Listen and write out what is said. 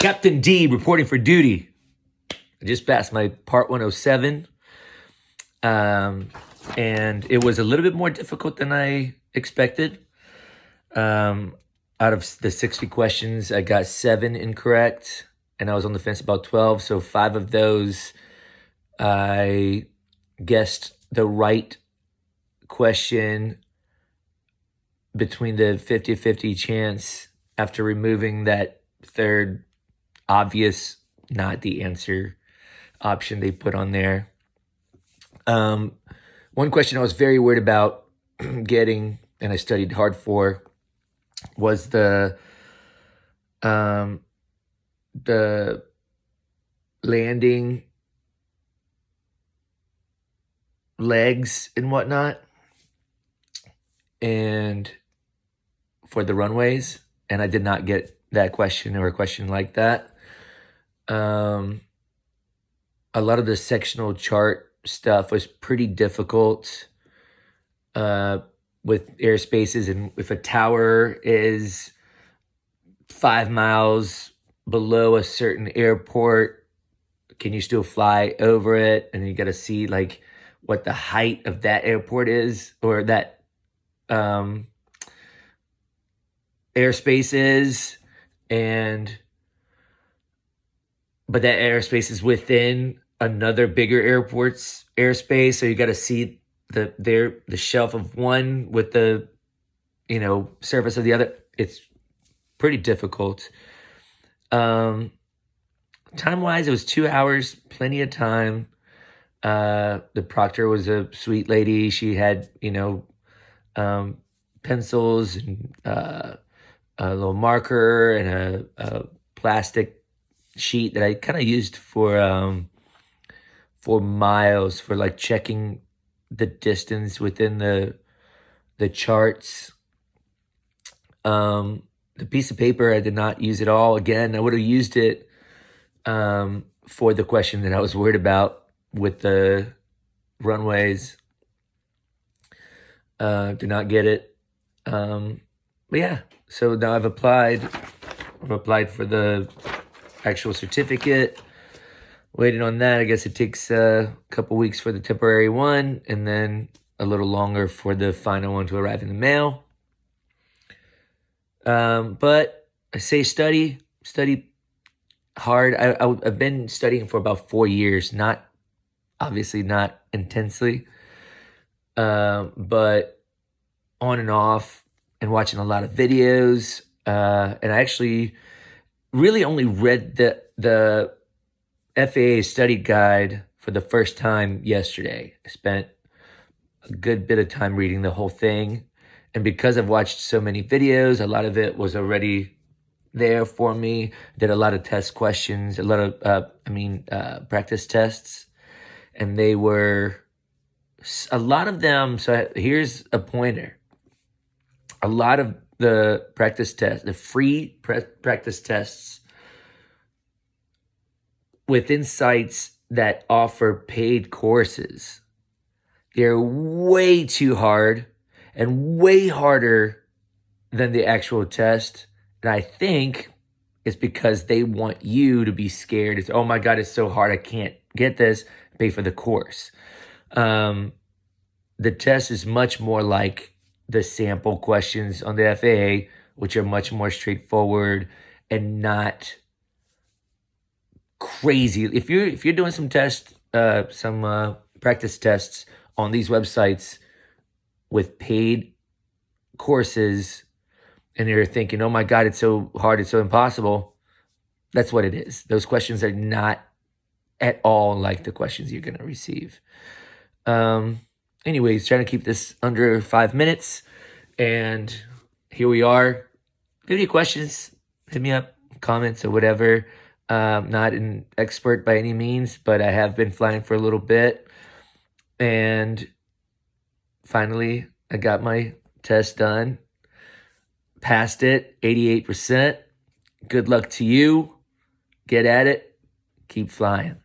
Captain D reporting for duty. I just passed my Part-107, and it was a little bit more difficult than I expected. Out of the 60 questions, I got 7 incorrect, and I was on the fence about 12. So 5 of those, I guessed the right question between the 50-50 chance after removing that third obvious, not the answer option they put on there. One question I was very worried about getting, and I studied hard for, was the landing legs and whatnot, and for the runways, and I did not get that question or a question like that. A lot of the sectional chart stuff was pretty difficult with airspaces, and if a tower is 5 miles below a certain airport, can you still fly over it? And you got to see like what the height of that airport is, or that airspace is, but that airspace is within another bigger airport's airspace, so you got to see the shelf of one with the surface of the other. It's pretty difficult. Time wise, it was 2 hours, plenty of time. The proctor was a sweet lady. She had pencils and a little marker and a plastic sheet that I kind of used for miles, for like checking the distance within the charts. The piece of paper I did not use at all. Again, I would have used it for the question that I was worried about with the runways. Did not get it. But yeah, so now I've applied for the actual certificate. Waiting on that. I guess it takes a couple weeks for the temporary one, and then a little longer for the final one to arrive in the mail. But I say study hard. I've been studying for about 4 years, obviously not intensely, but on and off, and watching a lot of videos. And I actually really only read the FAA study guide for the first time yesterday. I spent a good bit of time reading the whole thing. And because I've watched so many videos, a lot of it was already there for me. Did a lot of test questions, a lot of practice tests. And they were, a lot of them, so here's a pointer. A lot of the practice tests, the free practice tests within sites that offer paid courses, they're way too hard and way harder than the actual test. And I think it's because they want you to be scared. It's, oh my God, it's so hard, I can't get this, pay for the course. The test is much more like the sample questions on the FAA, which are much more straightforward and not crazy. If you're doing some practice tests on these websites with paid courses, and you're thinking, oh my God, it's so hard, it's so impossible, that's what it is. Those questions are not at all like the questions you're going to receive. Anyways, trying to keep this under 5 minutes, and here we are. If you have any questions, hit me up, comments or whatever. Not an expert by any means, but I have been flying for a little bit, and finally I got my test done, passed it, 88%. Good luck to you. Get at it. Keep flying.